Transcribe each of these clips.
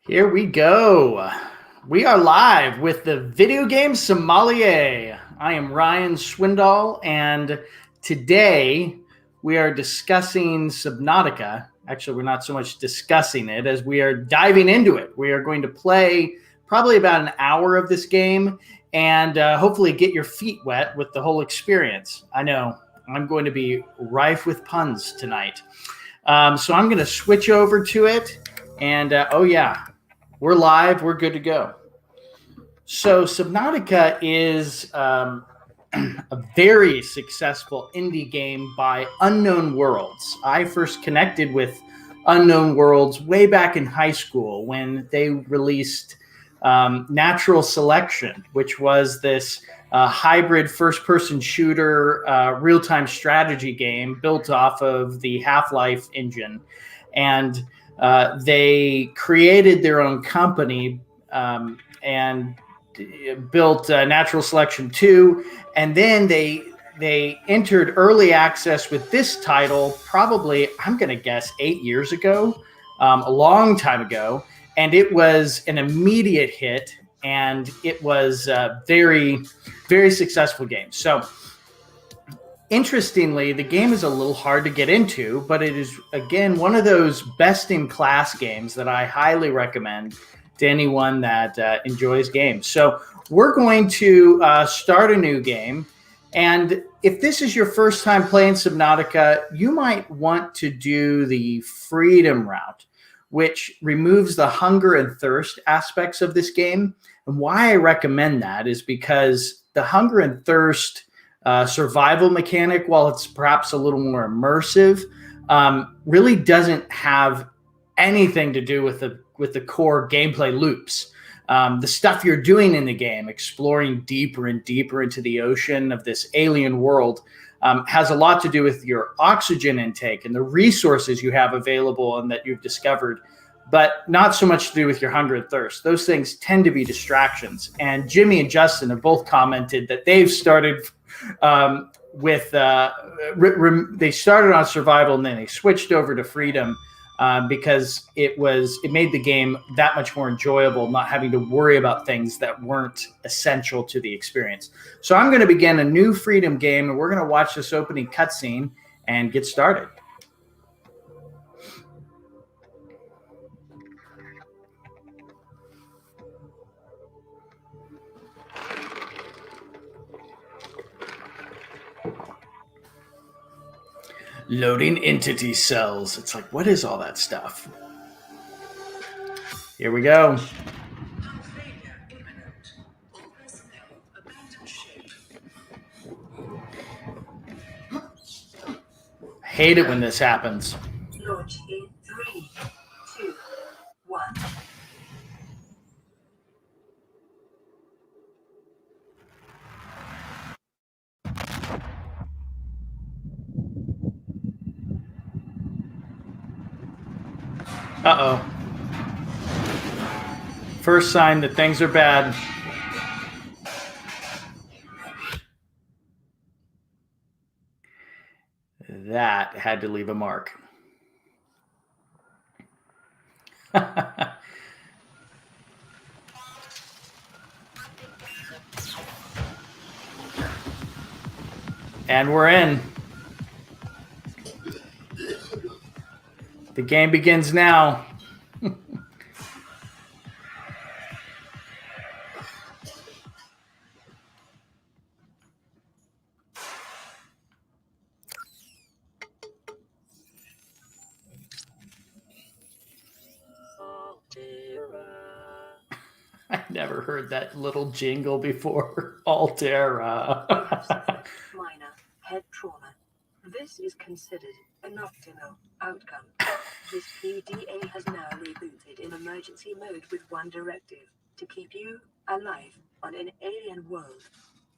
Here we go. We are live with the video game Sommelier. I am Ryan Swindoll, and today we are discussing Subnautica. Actually, we're not so much discussing it as we are diving into it. We are going to play probably about an hour of this game and hopefully get your feet wet with the whole experience. I know I'm going to be rife with puns tonight. So I'm going to switch over to it. And oh, yeah, we're live. We're good to go. So Subnautica is a very successful indie game by Unknown Worlds. I first connected with Unknown Worlds way back in high school when they released Natural Selection, which was this hybrid first-person shooter real-time strategy game built off of the Half-Life engine. And they created their own company and built Natural Selection 2, and then they entered early access with this title probably, I'm going to guess, 8 years ago, a long time ago, and it was an immediate hit, and it was a very, very successful game. So interestingly, the game is a little hard to get into, but it is, again, one of those best-in-class games that I highly recommend to anyone that enjoys games. So we're going to start a new game. And if this is your first time playing Subnautica, you might want to do the freedom route, which removes the hunger and thirst aspects of this game. And why I recommend that is because the hunger and thirst survival mechanic, while it's perhaps a little more immersive, really doesn't have anything to do with the core gameplay loops. The stuff you're doing in the game, exploring deeper and deeper into the ocean of this alien world, has a lot to do with your oxygen intake and the resources you have available and that you've discovered, but not so much to do with your hunger and thirst. Those things tend to be distractions. And Jimmy and Justin have both commented that they've started they started on survival and then they switched over to freedom because it made the game that much more enjoyable, not having to worry about things that weren't essential to the experience. So I'm going to begin a new freedom game, and we're going to watch this opening cutscene and get started. Loading entity cells. It's like, what is all that stuff? Here we go. I hate it when this happens. Launch in 3, 2, 1. Uh-oh. First sign that things are bad. That had to leave a mark. And we're in. The game begins now. I never heard that little jingle before. Altera. Minor head trauma. This is considered an optimal outcome. This PDA has now rebooted in emergency mode with one directive: to keep you alive on an alien world.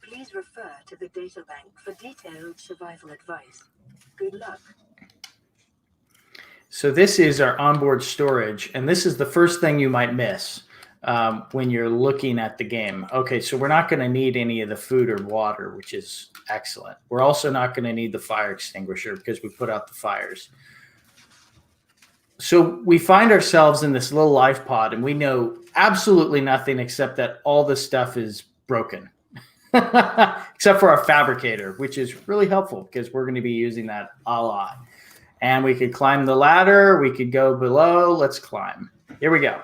Please refer to the databank for detailed survival advice. Good luck. So this is our onboard storage, and this is the first thing you might miss when you're looking at the game. Okay, so we're not going to need any of the food or water, which is excellent. We're also not going to need the fire extinguisher because we put out the fires. So we find ourselves in this little life pod, and we know absolutely nothing except that all this stuff is broken, except for our fabricator, which is really helpful because we're going to be using that a lot. And we could climb the ladder. We could go below. Let's climb. Here we go.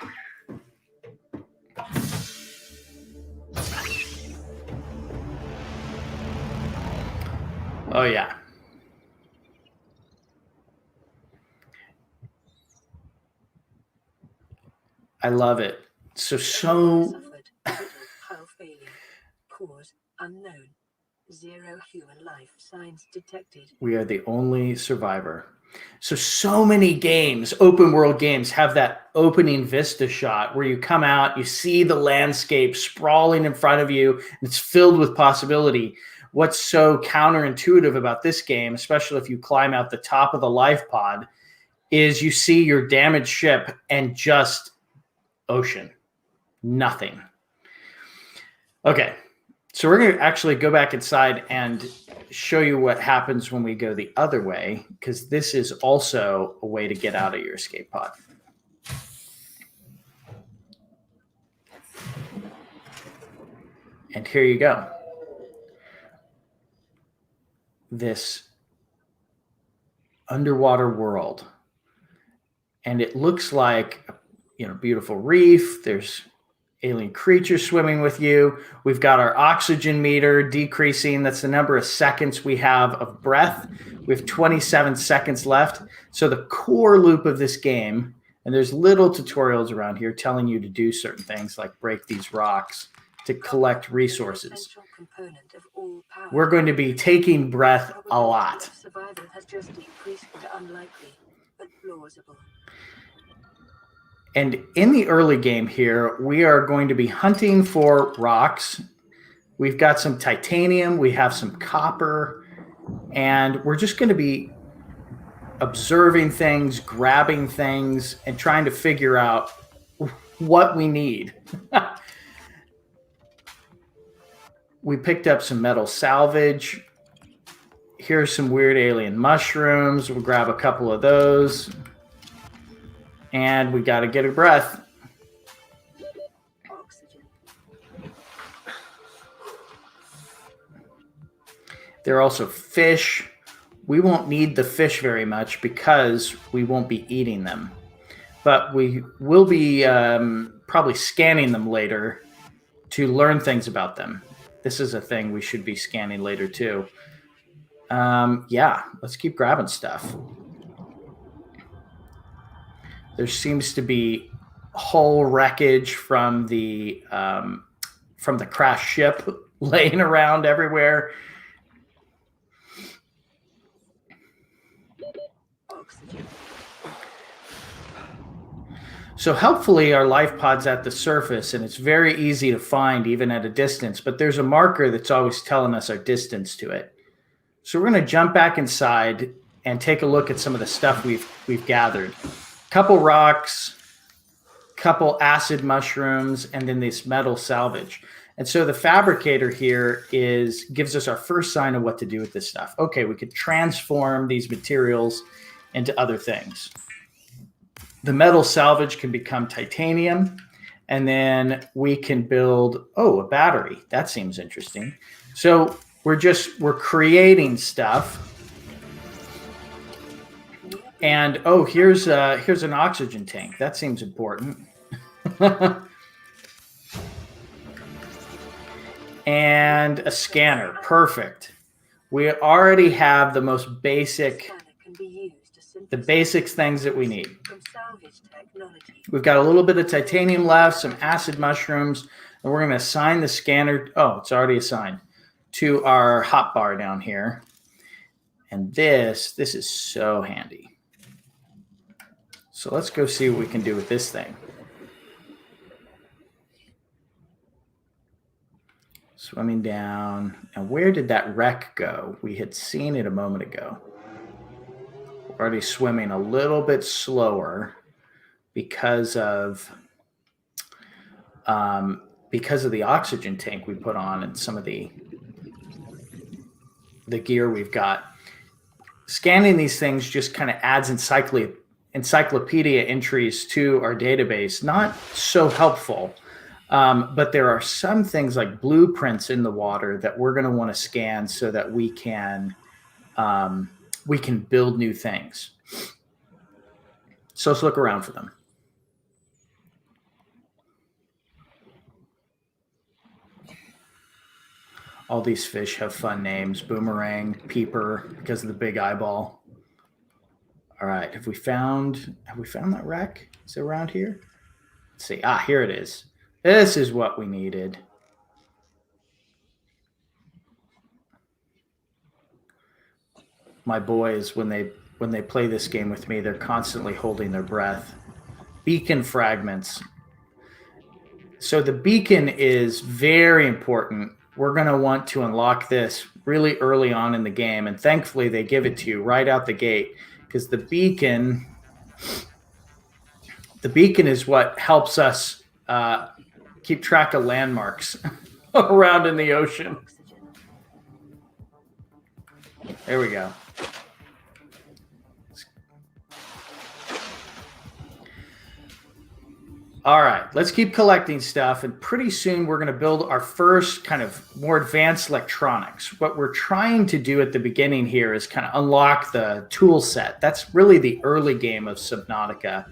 Oh, yeah. I love it. So Suffered hull failure. Cause unknown. 0 human life signs detected. we are the only survivor. So many games, open world games, have that opening vista shot where you come out, you see the landscape sprawling in front of you, and it's filled with possibility. What's so counterintuitive about this game, especially if you climb out the top of the life pod, is you see your damaged ship and just ocean. Nothing. Okay, so we're going to actually go back inside and show you what happens when we go the other way, because this is also a way to get out of your escape pod. And here you go. This underwater world. And it looks like, beautiful reef. There's alien creatures swimming with you. We've got our oxygen meter decreasing. That's the number of seconds we have of breath. We have 27 seconds left. So the core loop of this game, and there's little tutorials around here telling you to do certain things like break these rocks to collect resources. We're going to be taking breath a lot. Survival has just decreased to unlikely, but plausible. And in the early game here, we are going to be hunting for rocks. We've got some titanium, we have some copper, and we're just going to be observing things, grabbing things, and trying to figure out what we need. We picked up some metal salvage. Here's some weird alien mushrooms. We'll grab a couple of those. And we got to get a breath. Oxygen. There are also fish. We won't need the fish very much because we won't be eating them. But we will be probably scanning them later to learn things about them. This is a thing we should be scanning later too. Yeah, let's keep grabbing stuff. There seems to be hull wreckage from the crashed ship laying around everywhere. Oxygen. So helpfully our life pod's at the surface and it's very easy to find even at a distance, but there's a marker that's always telling us our distance to it. So we're going to jump back inside and take a look at some of the stuff we've gathered. Couple rocks, couple acid mushrooms, and then this metal salvage. And so the fabricator here gives us our first sign of what to do with this stuff. Okay, we could transform these materials into other things. The metal salvage can become titanium, and then we can build, a battery. That seems interesting. So we're creating stuff. And here's an oxygen tank. That seems important. And a scanner. Perfect. We already have the most basic, the basic things that we need. We've got a little bit of titanium left, some acid mushrooms, and we're going to assign the scanner. Oh, it's already assigned to our hotbar down here. And this is so handy. So let's go see what we can do with this thing. Swimming down. And where did that wreck go? We had seen it a moment ago. We're already swimming a little bit slower because of the oxygen tank we put on and some of the encyclopedia entries to our database. Not so helpful, but there are some things like blueprints in the water that we're going to want to scan so that we can build new things. So let's look around for them. All these fish have fun names: Boomerang, Peeper, because of the big eyeball. All right, have we found that wreck? Is it around here? Let's see. Ah, here it is. This is what we needed. My boys, when they play this game with me, they're constantly holding their breath. Beacon fragments. So the beacon is very important. We're going to want to unlock this really early on in the game, and thankfully they give it to you right out the gate, because the beacon is what helps us keep track of landmarks around in the ocean. There we go. All right, let's keep collecting stuff, and pretty soon we're going to build our first kind of more advanced electronics. What we're trying to do at the beginning here is kind of unlock the tool set. That's really the early game of Subnautica.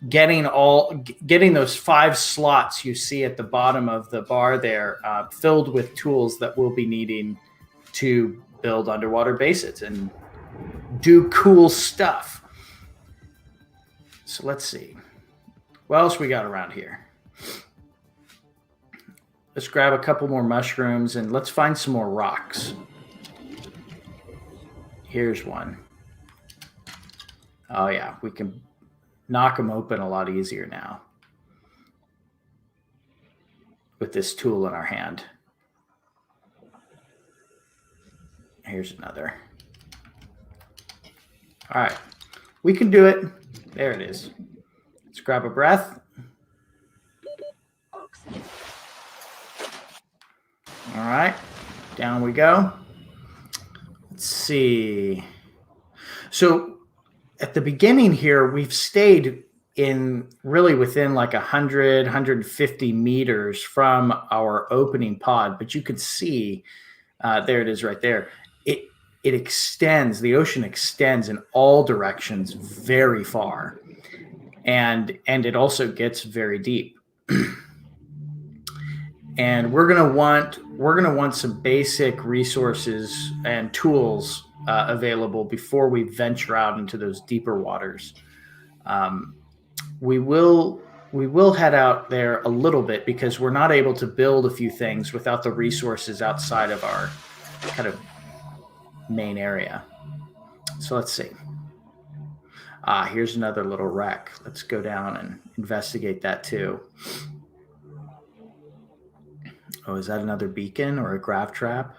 Getting those 5 slots you see at the bottom of the bar there filled with tools that we'll be needing to build underwater bases and do cool stuff. So let's see. What else we got around here? Let's grab a couple more mushrooms and let's find some more rocks. Here's one. Oh yeah, we can knock them open a lot easier now with this tool in our hand. Here's another. All right, we can do it. There it is. Let's grab a breath. All right, down we go. Let's see. So at the beginning here, we've stayed within like 100, 150 meters from our opening pod, but you can see, there it is right there. It extends, the ocean extends in all directions very far. And it also gets very deep. And we're gonna want some basic resources and tools available before we venture out into those deeper waters. We will head out there a little bit because we're not able to build a few things without the resources outside of our kind of main area. So let's see. Here's another little wreck. Let's go down and investigate that too. Oh, is that another beacon or a grav trap?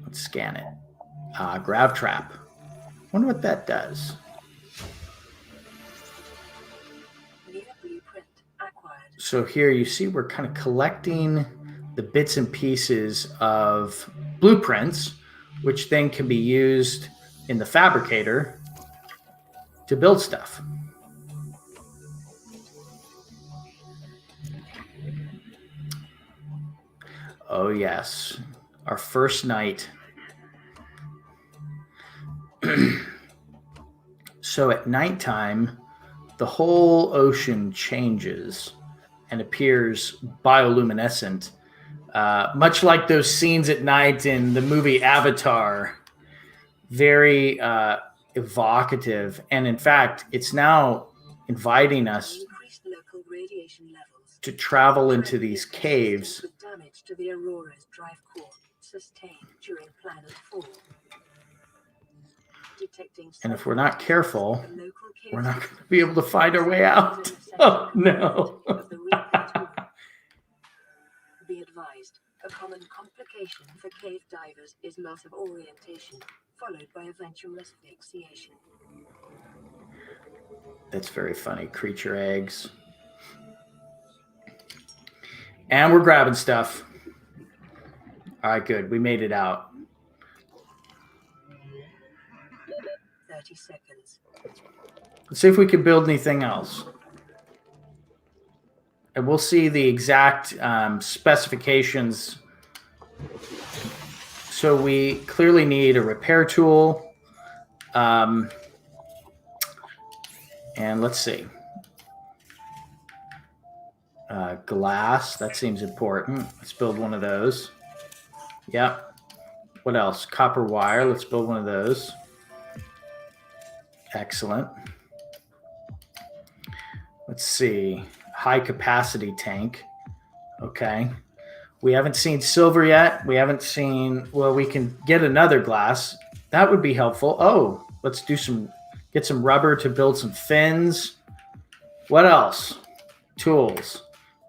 Let's scan it. Grav trap. Wonder what that does. So here you see we're kind of collecting the bits and pieces of blueprints, which then can be used in the fabricator to build stuff. Oh yes, our first night. So at nighttime, the whole ocean changes and appears bioluminescent, much like those scenes at night in the movie Avatar. Very evocative, and in fact, it's now inviting us to travel into these caves. Damage to the Aurora's drive core sustained during planet fall. And if we're not careful, we're not going to be able to find our way out. Oh no. Be advised, a common complication for cave divers is loss of orientation, followed by eventual asphyxiation. That's very funny. Creature eggs. And we're grabbing stuff. All right, good. We made it out. 30 seconds. Let's see if we can build anything else. And we'll see the exact specifications. So we clearly need a repair tool. And let's see. Glass, that seems important. Let's build one of those. Yep. What else? Copper wire. Let's build one of those. Excellent. Let's see. High capacity tank. Okay. We haven't seen silver yet. We haven't seen, well, we can get another glass. That would be helpful. Oh, let's get some rubber to build some fins. What else? Tools.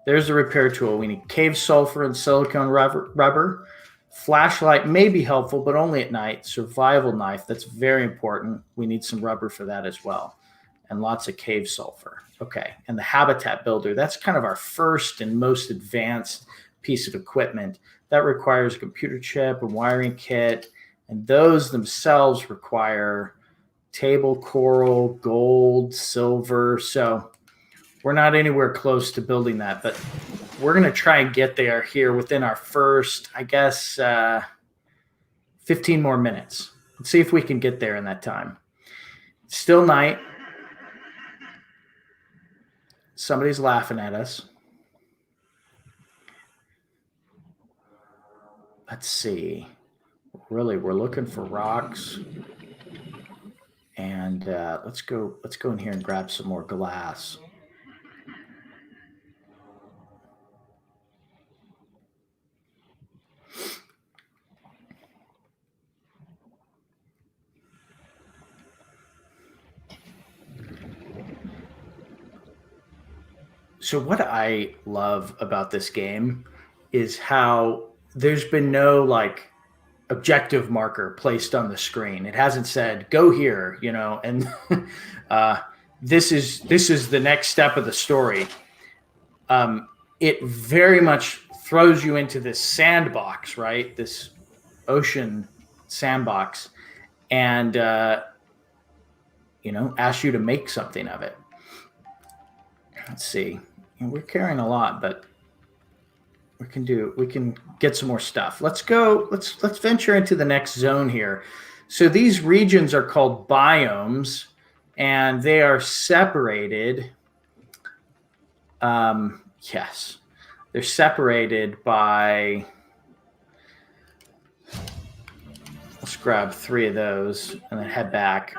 There's the repair tool. We need cave sulfur and silicone rubber. Flashlight may be helpful, but only at night. Survival knife. That's very important. We need some rubber for that as well. And lots of cave sulfur. Okay. And the habitat builder. That's kind of our first and most advanced piece of equipment. That requires a computer chip, a wiring kit, and those themselves require table coral, gold, silver. So we're not anywhere close to building that, but we're going to try and get there here within our first, I guess, 15 more minutes. Let's see if we can get there in that time. It's still night. Somebody's laughing at us. Let's see. Really, we're looking for rocks. And let's go in here and grab some more glass. So what I love about this game is how there's been no like objective marker placed on the screen. It hasn't said go here, you know, and this is the next step of the story. It very much throws you into this sandbox, right? This ocean sandbox, and you know, asks you to make something of it. Let's see. And we're carrying a lot, but we can get some more stuff. Let's venture into the next zone here. So these regions are called biomes, and they are separated. Yes, they're separated by. Let's grab 3 of those and then head back.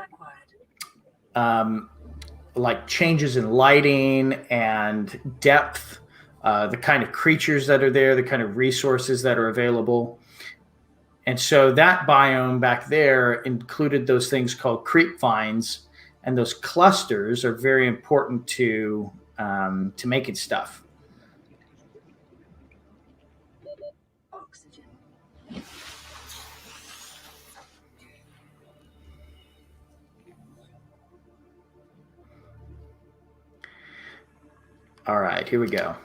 Like changes in lighting and depth, the kind of creatures that are there, the kind of resources that are available. And so that biome back there included those things called creep vines, and those clusters are very important to making stuff. Oxygen. All right, here we go.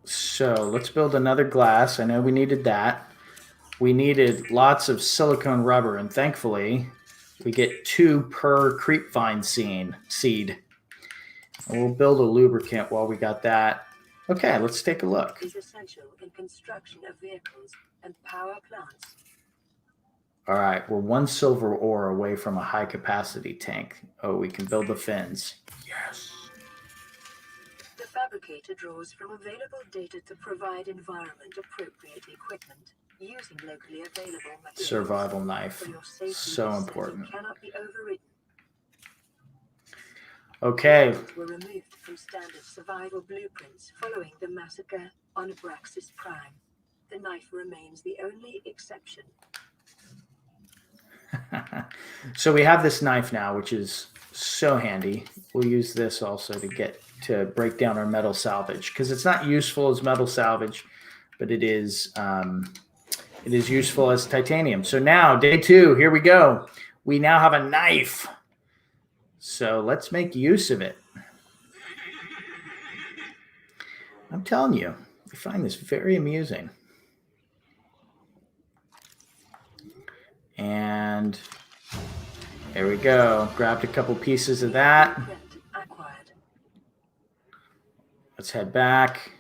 So let's build another glass. I know we needed that. We needed lots of silicone rubber, and thankfully we get 2 per creep vine seed. And we'll build a lubricant while we got that. Okay, let's take a look. Is essential in construction of vehicles and power plants. All right, we're 1 silver ore away from a high capacity tank. Oh, we can build the fins. Yes. The fabricator draws from available data to provide environment appropriate equipment using locally available materials. Survival knife. For your safety, So this important. setting cannot be overridden. Okay. Were removed from standard survival blueprints following the massacre on Abraxas Prime. The knife remains the only exception. So we have this knife now, which is so handy. We'll use this also to break down our metal salvage, because it's not useful as metal salvage, but it is useful as titanium. So now day 2, here we go. We now have a knife. So let's make use of it. I'm telling you, I find this very amusing. And there we go. Grabbed a couple pieces of that. Let's head back.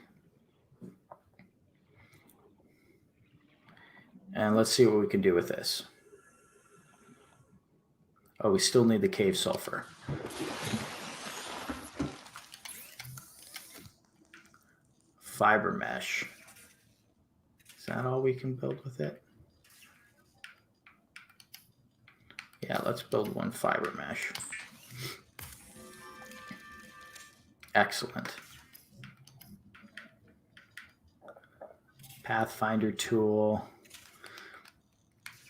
And let's see what we can do with this. Oh, we still need the cave sulfur. Fiber mesh. Is that all we can build with it? Yeah, let's build one fiber mesh. Excellent. Pathfinder tool.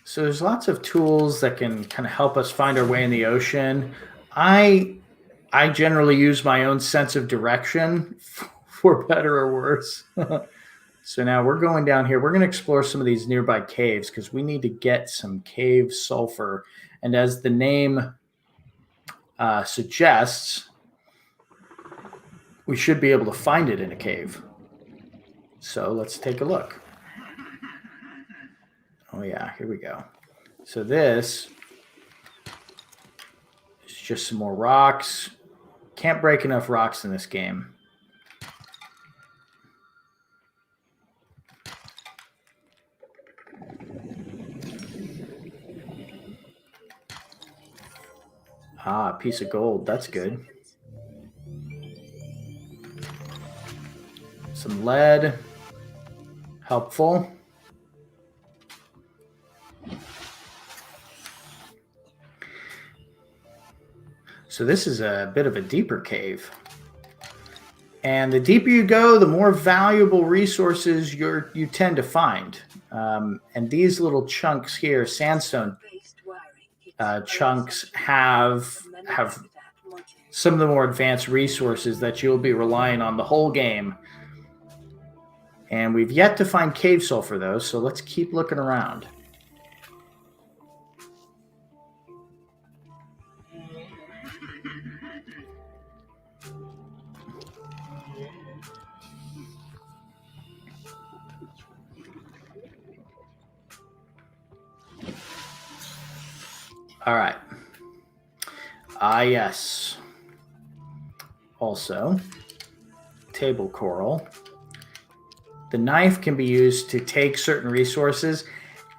So there's lots of tools that can kind of help us find our way in the ocean. I generally use my own sense of direction for better or worse. So now we're going down here. We're going to explore some of these nearby caves because we need to get some cave sulfur. And as the name suggests, we should be able to find it in a cave. So let's take a look. Oh yeah, here we go. So this is just some more rocks. Can't break enough rocks in this game. Ah, a piece of gold. That's good. Some lead. Helpful. So this is a bit of a deeper cave. And the deeper you go, the more valuable resources you tend to find. And these little chunks here, sandstone chunks, have some of the more advanced resources that you'll be relying on the whole game. And we've yet to find cave sulfur, though, so let's keep looking around. All right. Yes. Also, table coral. The knife can be used to take certain resources.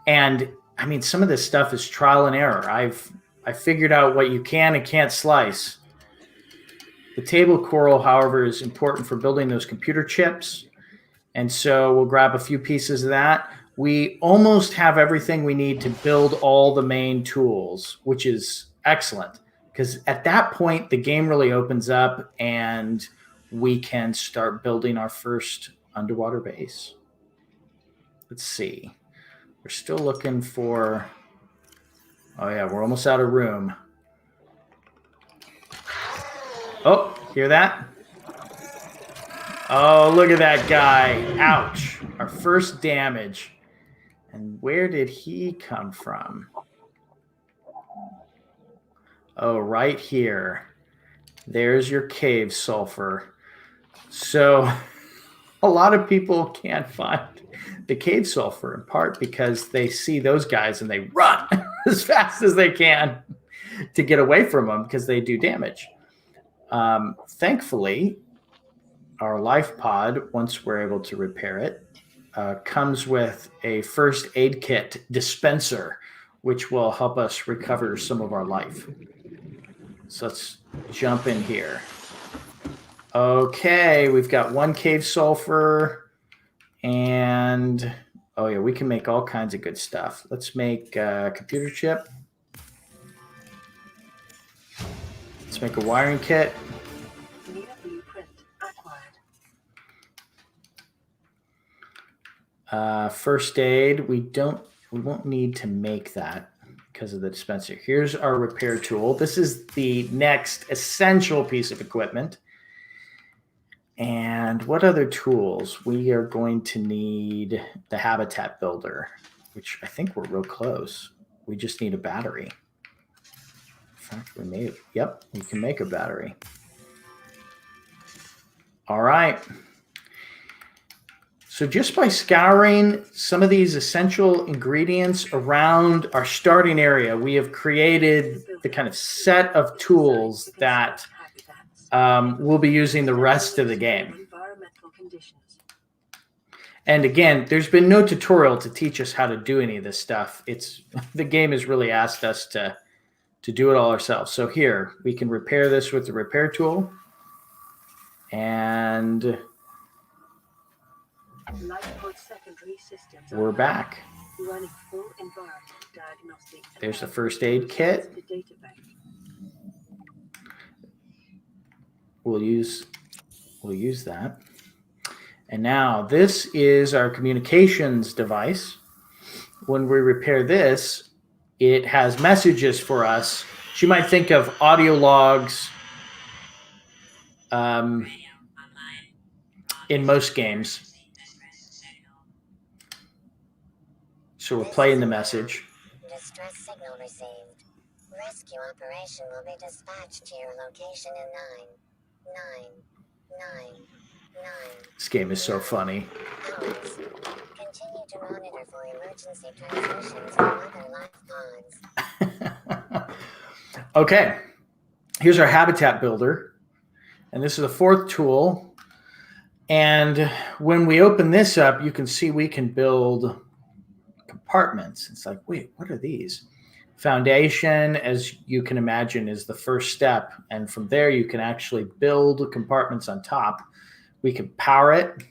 And, I mean, some of this stuff is trial and error. I figured out what you can and can't slice. The table coral, however, is important for building those computer chips. And so we'll grab a few pieces of that. We almost have everything we need to build all the main tools, which is excellent. Because at that point, the game really opens up and we can start building our first underwater base. Let's see. We're still looking for... Oh, yeah, we're almost out of room. Oh, hear that? Oh, look at that guy. Ouch. Our first damage. And where did he come from? Oh, right here. There's your cave sulfur. So a lot of people can't find the cave sulfur, in part because they see those guys and they run as fast as they can to get away from them because they do damage. Thankfully, our life pod, once we're able to repair it, comes with a first aid kit dispenser, which will help us recover some of our life. So let's jump in here. Okay, we've got one cave sulfur, and oh yeah, we can make all kinds of good stuff. Let's make a computer chip. Let's make a wiring kit. First aid, we won't need to make that because of the dispenser. Here's our repair tool. This is the next essential piece of equipment. And what other tools? We are going to need the habitat builder, which I think we're real close. We just need a battery. In fact, we made it. Yep, we can make a battery. All right. So just by scouring some of these essential ingredients around our starting area, we have created the kind of set of tools that we'll be using the rest of the game. And again, there's been no tutorial to teach us how to do any of this stuff. The game has really asked us to do it all ourselves. So here, we can repair this with the repair tool. And we're back. There's the first aid kit. We'll use that. And now this is our communications device. When we repair this, it has messages for us. So you might think of audio logs in most games. So we're playing the message. Distress signal received. Rescue operation will be dispatched to your location in 9. This game is so funny. Hours. Continue to monitor for emergency transmissions from other life pods. Okay, here's our habitat builder. And this is the fourth tool. And when we open this up, you can see we can build compartments. It's like, wait, what are these? Foundation, as you can imagine, is the first step. And from there, you can actually build compartments on top. We can power it.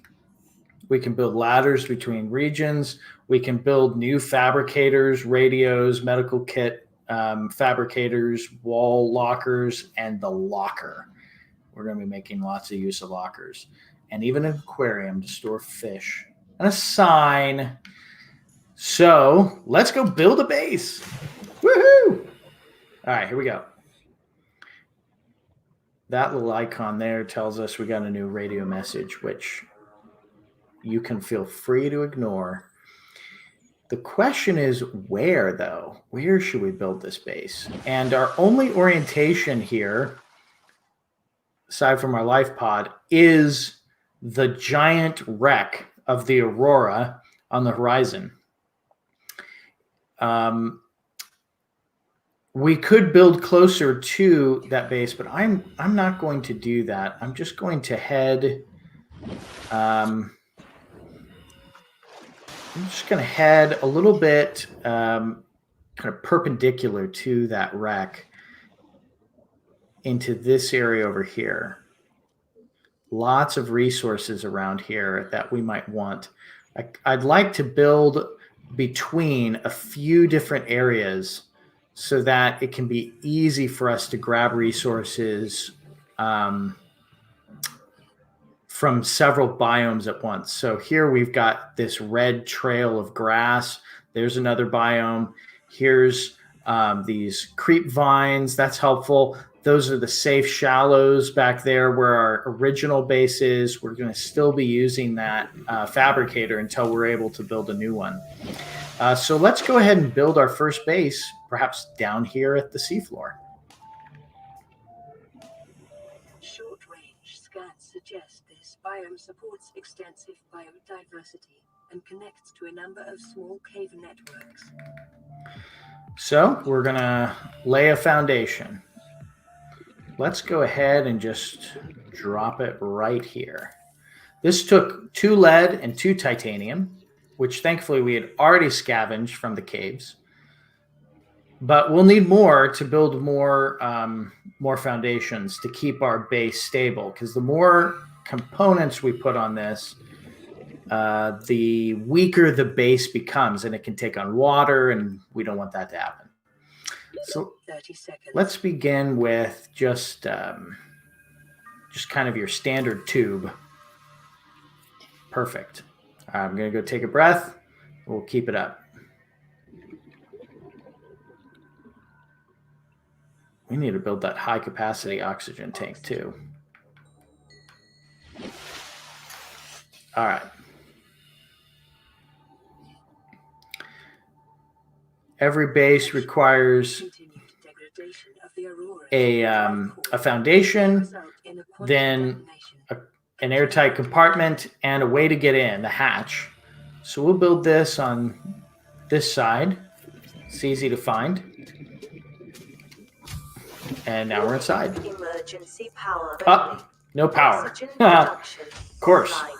We can build ladders between regions. We can build new fabricators, radios, medical kit, fabricators, wall lockers, and the locker. We're going to be making lots of use of lockers. And even an aquarium to store fish. And a sign. So let's go build a base. Woohoo! All right, here we go. That little icon there tells us we got a new radio message, which you can feel free to ignore. The question is where, though? Where should we build this base? And our only orientation here, aside from our life pod, is the giant wreck of the Aurora on the horizon. We could build closer to that base, but I'm not going to do that. I'm just going to head. I'm just going to head a little bit, kind of perpendicular to that wreck, into this area over here. Lots of resources around here that we might want. I'd like to build between a few different areas so that it can be easy for us to grab resources from several biomes at once. So here we've got this red trail of grass. There's another biome. Here's these creep vines. That's helpful. Those are the safe shallows back there where our original base is. We're going to still be using that fabricator until we're able to build a new one. So let's go ahead and build our first base, perhaps down here at the seafloor. Short-range scans suggest this biome supports extensive biodiversity and connects to a number of small cave networks. So we're going to lay a foundation. Let's go ahead and just drop it right here. This took 2 lead and 2 titanium, which thankfully we had already scavenged from the caves. But we'll need more to build more foundations to keep our base stable, because the more components we put on this, the weaker the base becomes, and it can take on water, and we don't want that to happen. So 30 seconds. Let's begin with just kind of your standard tube. Perfect. I'm going to go take a breath. We'll keep it up. We need to build that high capacity oxygen tank too. All right. Every base requires a foundation, then an airtight compartment and a way to get in, the hatch. So we'll build this on this side. It's easy to find. And now we're inside. Emergency power. No power. Oxygen Of production. course. Offline.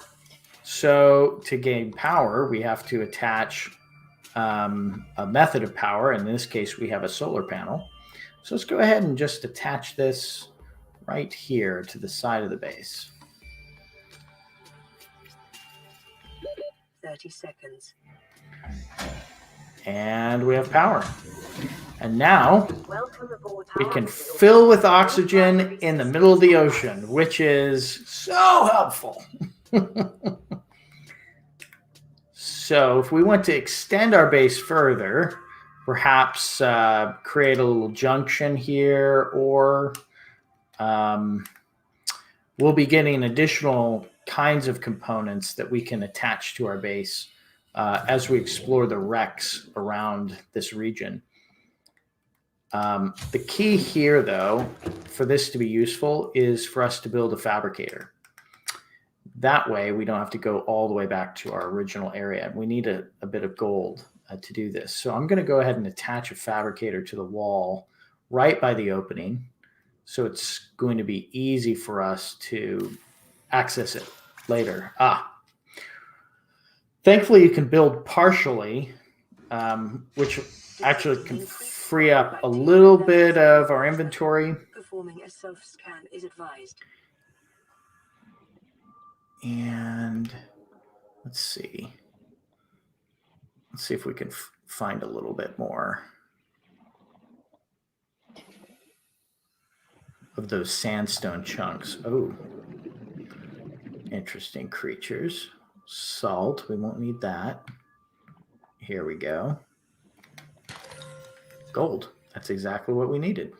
So to gain power, we have to attach a method of power. In this case, we have a solar panel. So let's go ahead and just attach this right here to the side of the base. 30 seconds. And we have power. And now Welcome aboard. we can fill with oxygen in the middle of the ocean, which is so helpful. So if we want to extend our base further, perhaps create a little junction here, or we'll be getting additional kinds of components that we can attach to our base as we explore the wrecks around this region. The key here, though, for this to be useful is for us to build a fabricator. That way, we don't have to go all the way back to our original area. We need a bit of gold to do this. So I'm going to go ahead and attach a fabricator to the wall right by the opening. So it's going to be easy for us to access it later. Thankfully, you can build partially, which actually can free up a little bit of our inventory. Performing a self-scan is advised. And let's see. Let's see if we can find a little bit more of those sandstone chunks. Oh, interesting creatures. Salt, we won't need that. Here we go. Gold, that's exactly what we needed.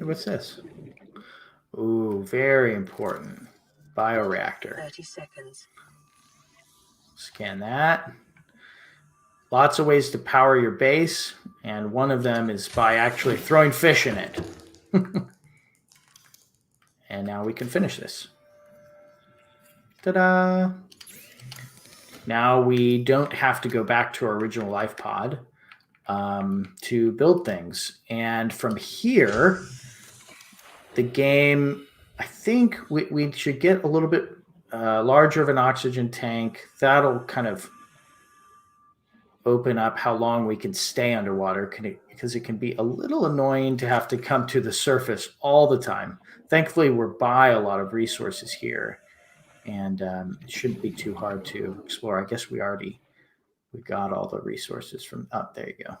What's this? Ooh, very important. Bioreactor. 30 seconds. Scan that. Lots of ways to power your base, and one of them is by actually throwing fish in it. And now we can finish this. Ta-da! Now we don't have to go back to our original life pod to build things. And from here, the game, I think we should get a little bit larger of an oxygen tank. That'll kind of open up how long we can stay underwater, because it can be a little annoying to have to come to the surface all the time. Thankfully, we're by a lot of resources here, and it shouldn't be too hard to explore. I guess we got all the resources from up. There you go.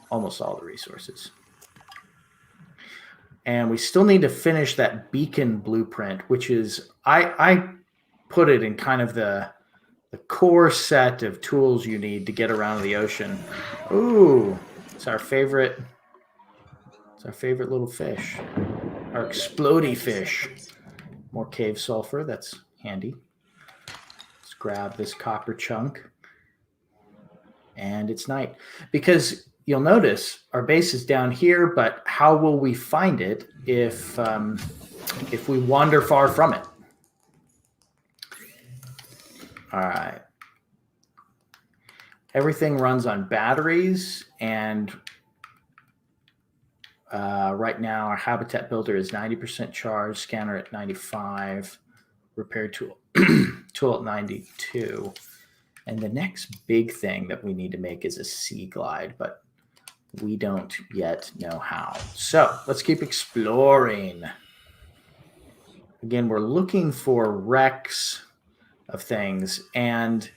Almost all the resources. And we still need to finish that beacon blueprint, which is, I put it in kind of the core set of tools you need to get around the ocean. Ooh, it's our favorite little fish. Our explodey fish. More cave sulfur, that's handy. Let's grab this copper chunk. And it's night. Because you'll notice our base is down here, but how will we find it if we wander far from it? All right. Everything runs on batteries, and right now our habitat builder is 90% charged, scanner at 95, repair tool at 92. And the next big thing that we need to make is a sea glide, but we don't yet know how. So let's keep exploring. Again, we're looking for wrecks of things, and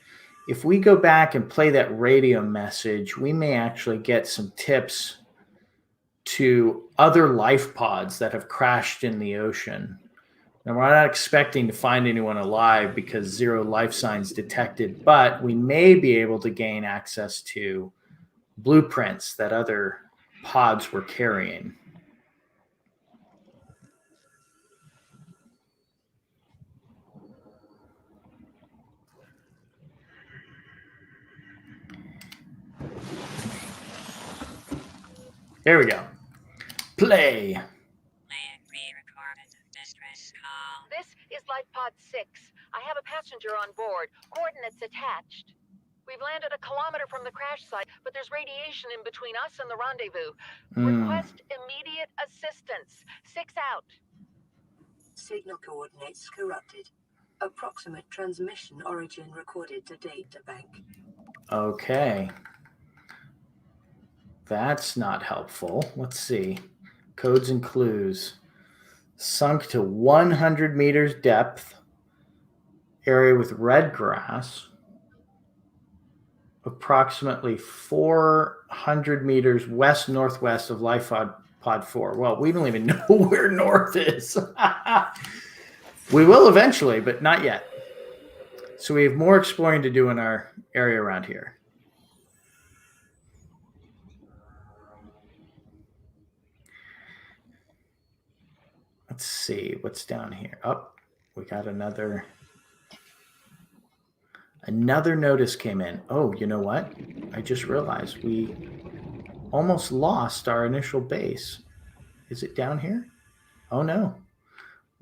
if we go back and play that radio message, we may actually get some tips to other life pods that have crashed in the ocean. And we're not expecting to find anyone alive because 0 life signs detected, but we may be able to gain access to blueprints that other pods were carrying. There we go. Play. This is Life Pod 6. I have a passenger on board. Coordinates attached. We've landed a kilometer from the crash site, but there's radiation in between us and the rendezvous. Request immediate assistance. 6 out. Signal coordinates corrupted. Approximate transmission origin recorded to data bank. Okay. That's not helpful. Let's see. Codes and clues. Sunk to 100 meters depth. Area with red grass. Approximately 400 meters west-northwest of Life Pod 4. Well, we don't even know where north is. We will eventually, but not yet. So we have more exploring to do in our area around here. Let's see what's down here. Oh, we got another notice came in. Oh, you know what? I just realized we almost lost our initial base. Is it down here? Oh no.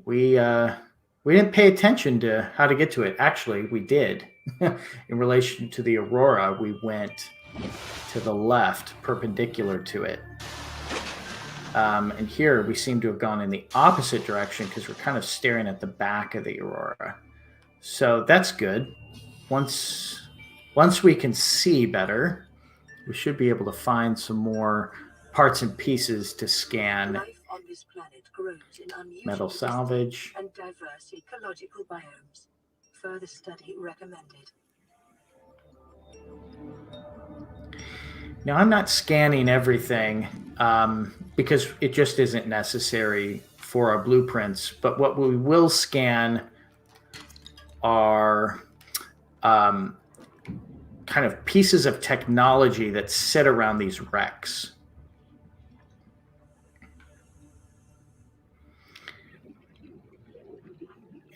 We didn't pay attention to how to get to it. Actually, we did. In relation to the Aurora, we went to the left, perpendicular to it. And here we seem to have gone in the opposite direction because we're kind of staring at the back of the Aurora. So that's good. Once we can see better, we should be able to find some more parts and pieces to scan. Life on this planet grows in unusual Metal salvage. and diverse ecological biomes. Further study recommended. Now, I'm not scanning everything because it just isn't necessary for our blueprints. But what we will scan are kind of pieces of technology that sit around these wrecks.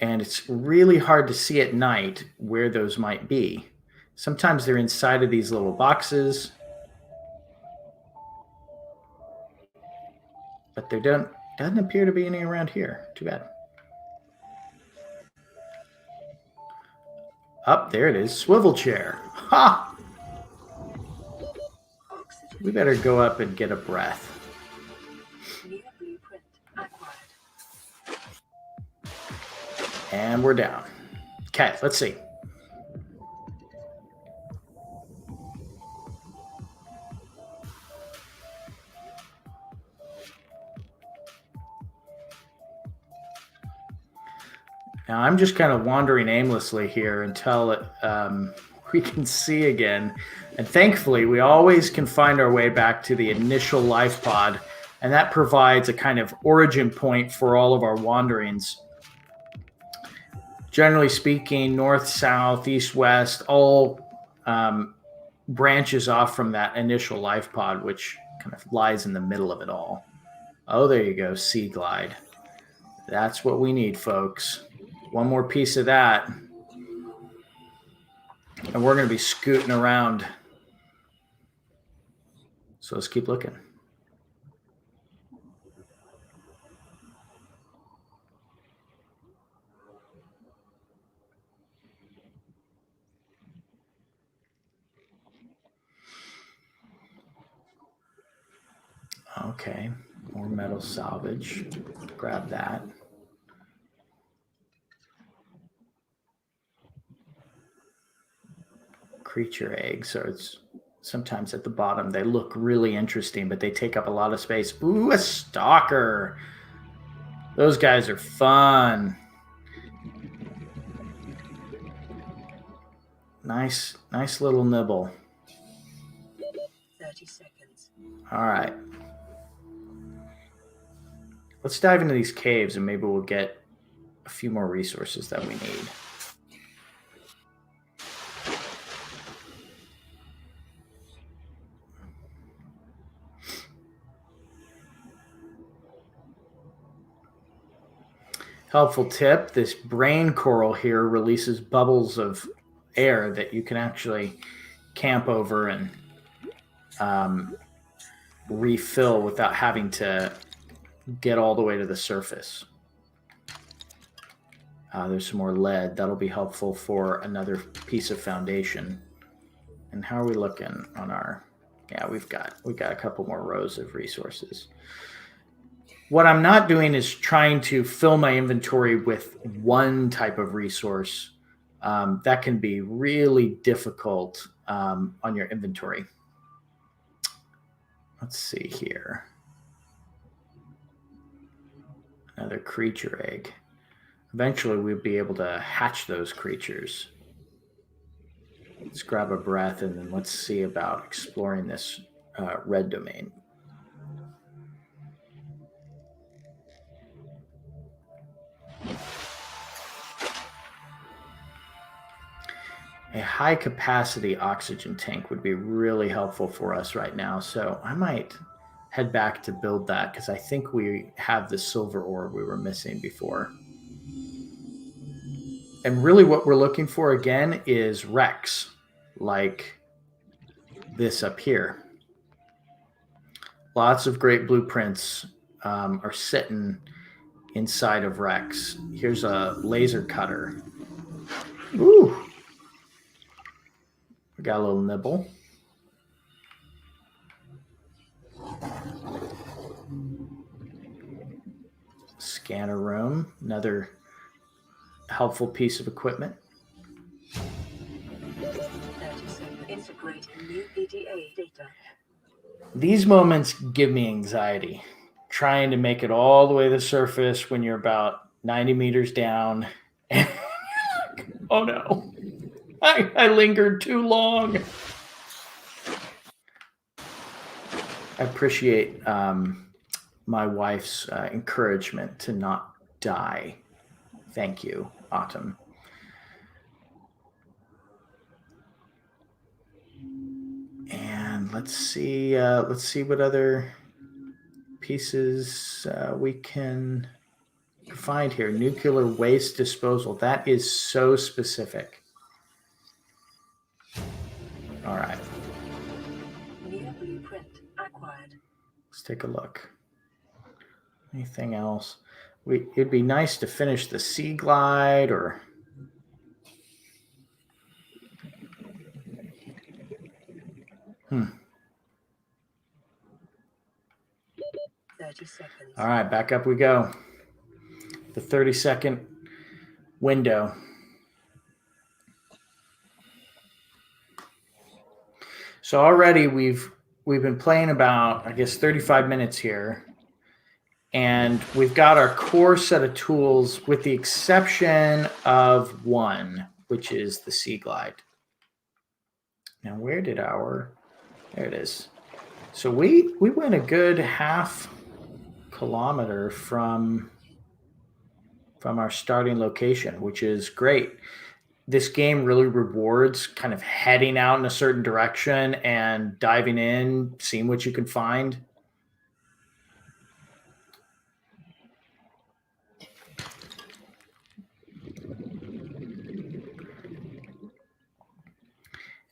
And it's really hard to see at night where those might be. Sometimes they're inside of these little boxes. But there doesn't appear to be any around here. Too bad. Up there it is. Swivel chair. Ha! Oxygen. We better go up and get a breath. New blueprint acquired. And we're down. Okay, let's see. Now I'm just kind of wandering aimlessly here until we can see again. And thankfully, we always can find our way back to the initial life pod. And that provides a kind of origin point for all of our wanderings. Generally speaking, north, south, east, west, all branches off from that initial life pod, which kind of lies in the middle of it all. Oh, there you go, Sea Glide. That's what we need, folks. One more piece of that. And we're going to be scooting around. So let's keep looking. Okay, more metal salvage. Grab that. Creature eggs. So it's sometimes at the bottom. They look really interesting, but they take up a lot of space. Ooh, a stalker. Those guys are fun. Nice little nibble. 30 seconds. All right. Let's dive into these caves and maybe we'll get a few more resources that we need. Helpful tip, this brain coral here releases bubbles of air that you can actually camp over and refill without having to get all the way to the surface. There's some more lead. That'll be helpful for another piece of foundation. And how are we looking on our... Yeah, we've got a couple more rows of resources. What I'm not doing is trying to fill my inventory with one type of resource. That can be really difficult on your inventory. Let's see here. Another creature egg. Eventually, we'll be able to hatch those creatures. Let's grab a breath and then let's see about exploring this red domain. A high capacity oxygen tank would be really helpful for us right now. So I might head back to build that because I think we have the silver ore we were missing before. And really what we're looking for again is wrecks like this up here. Lots of great blueprints are sitting inside of wrecks. Here's a laser cutter. Ooh. We got a little nibble. Scanner room, another helpful piece of equipment. Integrating new PDA data. These moments give me anxiety. Trying to make it all the way to the surface when you're about 90 meters down. And oh no. I lingered too long. I appreciate my wife's encouragement to not die. Thank you, Autumn. And let's see what other pieces we can find here. Nuclear waste disposal. That is so specific. All right. New blueprint acquired. Let's take a look. Anything else? It'd be nice to finish the sea glide or... Hmm. 30 seconds. All right, back up we go. The 30-second window. So already we've been playing about, I guess, 35 minutes here. And we've got our core set of tools with the exception of one, which is the sea glide. Now, where did our... There it is. So we went a good half kilometer from our starting location, which is great. This game really rewards kind of heading out in a certain direction and diving in, seeing what you can find.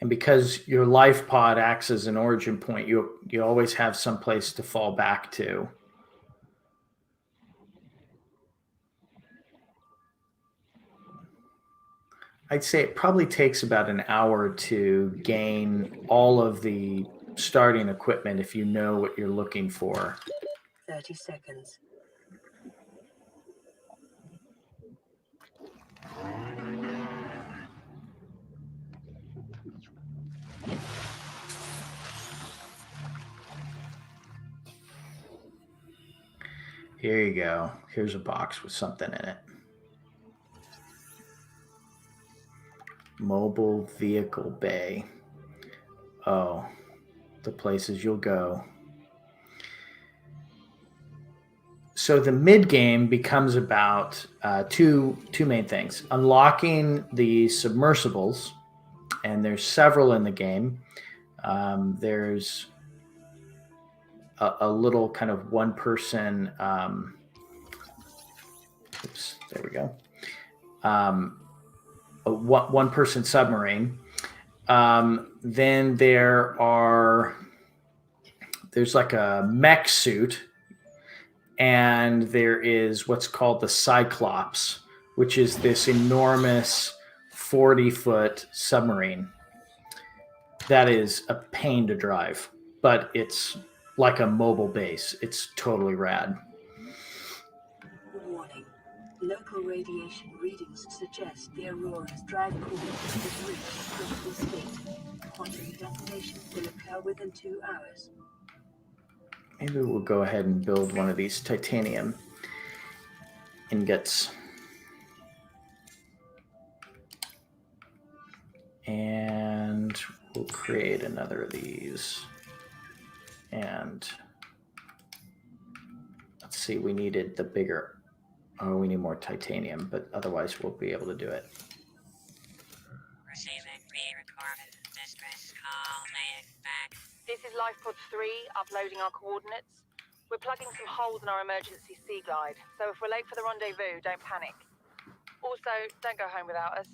And because your life pod acts as an origin point, you always have some place to fall back to. I'd say it probably takes about an hour to gain all of the starting equipment if you know what you're looking for. 30 seconds. Here you go. Here's a box with something in it. Mobile vehicle bay. Oh, the places you'll go. So the mid game becomes about two main things: unlocking the submersibles, and there's several in the game. There's a little kind of one-person. Oops, there we go. A one-person submarine. Then there are there's like a mech suit, and there is what's called the Cyclops, which is this enormous 40-foot submarine that is a pain to drive, but it's like a mobile base. It's totally rad. Warning. Local radiation readings suggest the Aurora's drag core has reached critical state. Quantum detonation will occur within 2 hours. Maybe we'll go ahead and build one of these titanium ingots. And we'll create another of these. And let's see, we needed the bigger. Oh, we need more titanium, but otherwise we'll be able to do it. Receiving pre-recorded distress call. Laying back. This is LifePod 3, uploading our coordinates. We're plugging some holes in our emergency sea glide, so if we're late for the rendezvous, don't panic. Also, don't go home without us.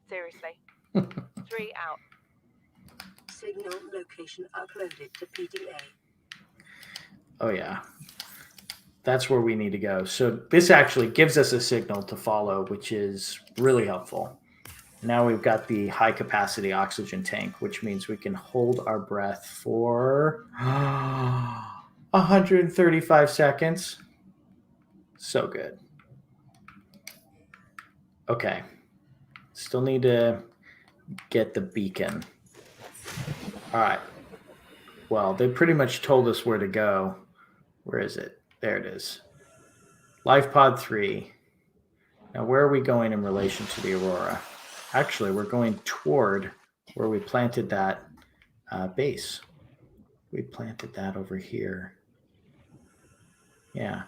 Seriously. 3 out. Signal location uploaded to PDA. Oh, yeah. That's where we need to go. So this actually gives us a signal to follow, which is really helpful. Now we've got the high capacity oxygen tank, which means we can hold our breath for 135 seconds. So good. Okay. Still need to get the beacon. All right. Well, they pretty much told us where to go. Where is it? There it is. LifePod 3. Now, where are we going in relation to the Aurora? Actually, we're going toward where we planted that base. We planted that over here. Yeah.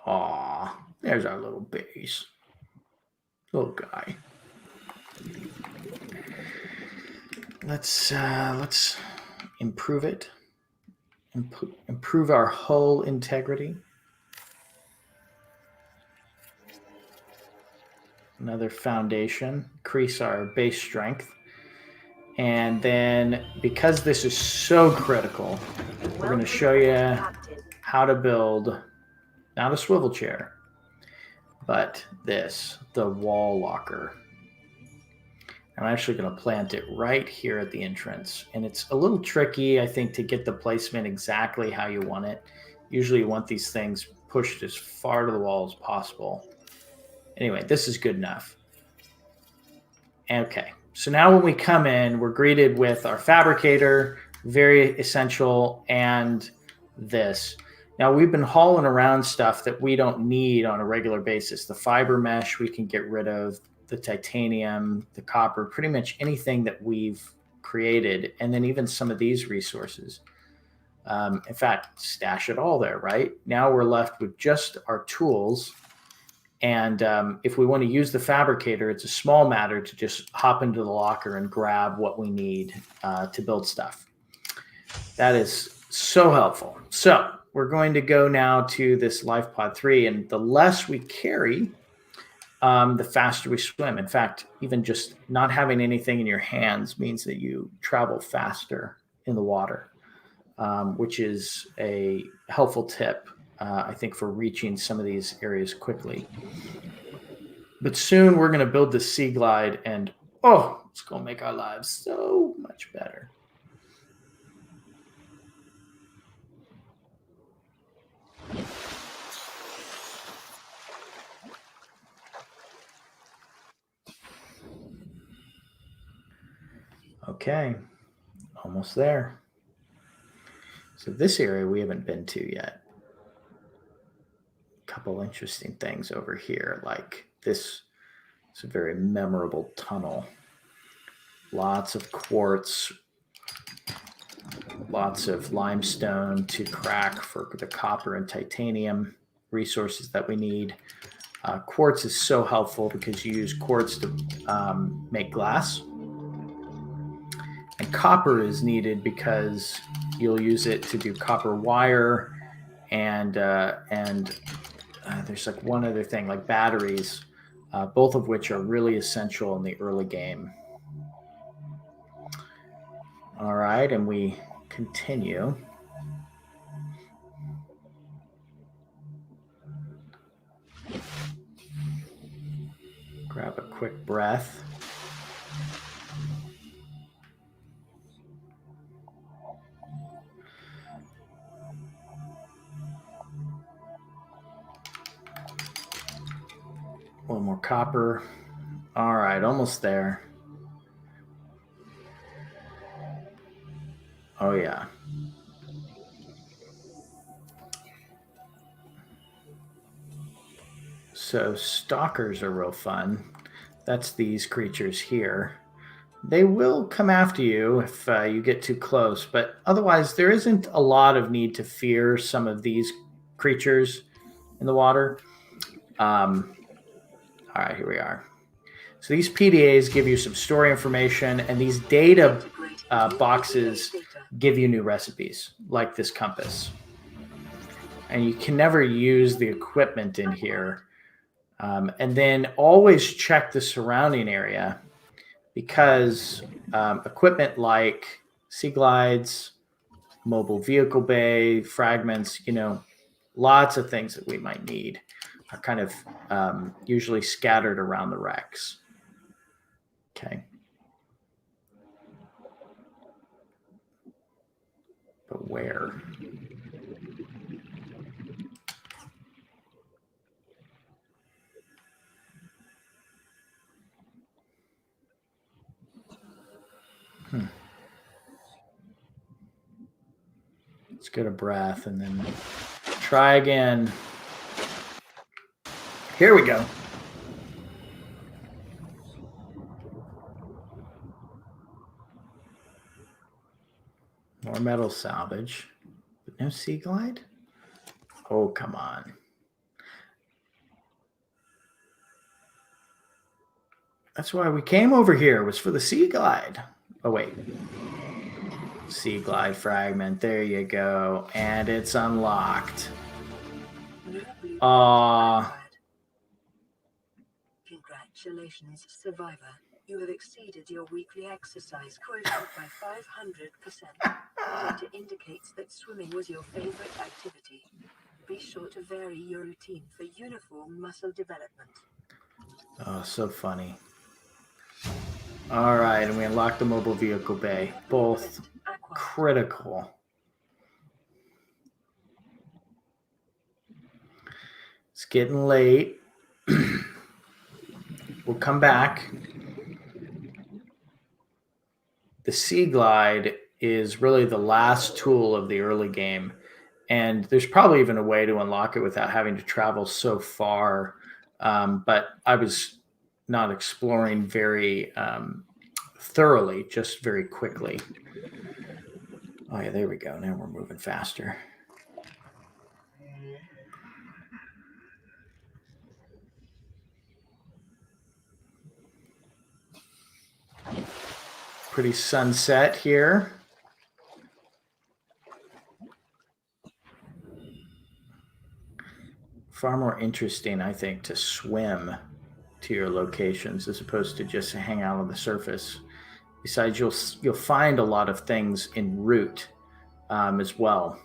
Aw, there's our little base. Little guy. Let's improve it. Improve our hull integrity. Another foundation. Increase our base strength. And then, because this is so critical, we're going to show you how to build, not a swivel chair, but this, the wall locker. I'm actually going to plant it right here at the entrance. And it's a little tricky, I think, to get the placement exactly how you want it. Usually you want these things pushed as far to the wall as possible. Anyway, this is good enough. Okay, so now when we come in, we're greeted with our fabricator, very essential, and this. Now, we've been hauling around stuff that we don't need on a regular basis. The fiber mesh we can get rid of, the titanium, the copper, pretty much anything that we've created, and then even some of these resources. In fact, stash it all there, right? Now we're left with just our tools. And if we want to use the fabricator, it's a small matter to just hop into the locker and grab what we need to build stuff. That is so helpful. So we're going to go now to this LifePod 3, and the less we carry, the faster we swim. In fact, even just not having anything in your hands means that you travel faster in the water, which is a helpful tip, I think, for reaching some of these areas quickly. But soon we're going to build the Sea Glide, and it's going to make our lives so much better. Okay, almost there. So this area we haven't been to yet. A couple interesting things over here, like this is a very memorable tunnel. Lots of quartz, lots of limestone to crack for the copper and titanium resources that we need. Quartz is so helpful because you use quartz to make glass. And copper is needed because you'll use it to do copper wire, and there's like one other thing, like batteries. both of which are really essential in the early game. All right, and we continue. Grab a quick breath. One more copper. All right, almost there. Oh, yeah. So stalkers are real fun. That's these creatures here. They will come after you if you get too close, but otherwise there isn't a lot of need to fear some of these creatures in the water. All right, here we are. So these PDAs give you some story information, and these data boxes give you new recipes, like this compass. And you can never use the equipment in here. And then always check the surrounding area, because equipment like sea glides, mobile vehicle bay, fragments, lots of things that we might need are kind of usually scattered around the wrecks. Okay. But where? Let's get a breath and then try again. Here we go. More metal salvage, but no sea glide? Oh, come on. That's why we came over here, was for the sea glide. Oh, wait. Sea glide fragment. There you go. And it's unlocked. Congratulations, survivor. You have exceeded your weekly exercise quotient by 500%. Data indicates that swimming was your favorite activity. Be sure to vary your routine for uniform muscle development. Oh, so funny. All right, and we unlocked the mobile vehicle bay. Both critical. It's getting late. We'll come back. The sea glide is really the last tool of the early game. And there's probably even a way to unlock it without having to travel so far. But I was not exploring very thoroughly, just very quickly. Oh, yeah, there we go. Now we're moving faster. Pretty sunset here. Far more interesting, I think, to swim to your locations as opposed to just hang out on the surface. Besides, you'll find a lot of things en route as well.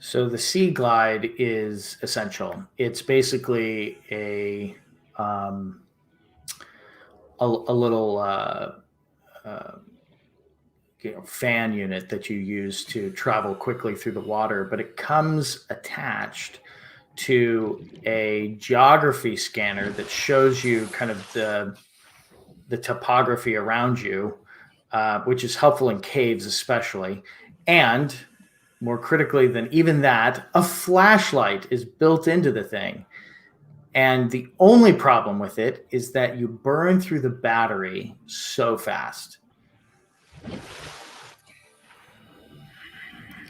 So the sea glide is essential. It's basically a little fan unit that you use to travel quickly through the water, but it comes attached to a geography scanner that shows you kind of the topography around you, which is helpful in caves especially. And more critically than even that, a flashlight is built into the thing. And the only problem with it is that you burn through the battery so fast.